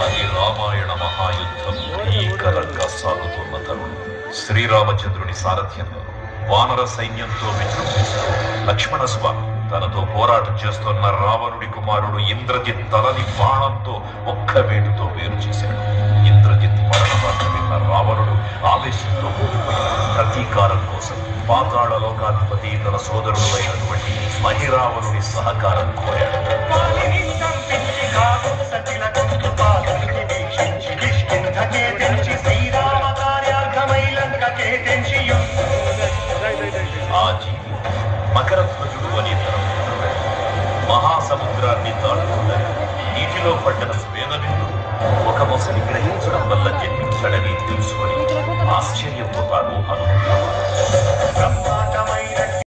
అది రామాయణ మహాయుద్ధం భీకరంగా సాగుతున్న తరుణం. శ్రీరామచంద్రుని సారథ్యంలో వానర సైన్యంతో విజృంభిస్తూ లక్ష్మణ స్వామి తనతో పోరాటం చేస్తున్న రావణుడి కుమారుడు ఇంద్రజిత్ తలని బాణంతో ఒక్క వేటుతో వేరు చేశాడు. ఇంద్రజిత్ మరణవార్త విన్న రావణుడు ఆవేశంతో కూలిపోయాడు. ప్రతీకారం కోసం పాతాళ లోకాధిపతి తన సోదరుడు అయినటువంటి మహిరావణుని సహకారం కోరాడు. ఆ జీవి మకరధ్వజుడు అనే తన మహాసముద్రాన్ని దాటుతుందని నీటిలో పడ్డన స్వేదబిందు ఒక మొసలి గ్రహించడం వల్ల జన్మించాడని తెలుసుకొని ఆశ్చర్యపోతాడు హనుమంతుడు.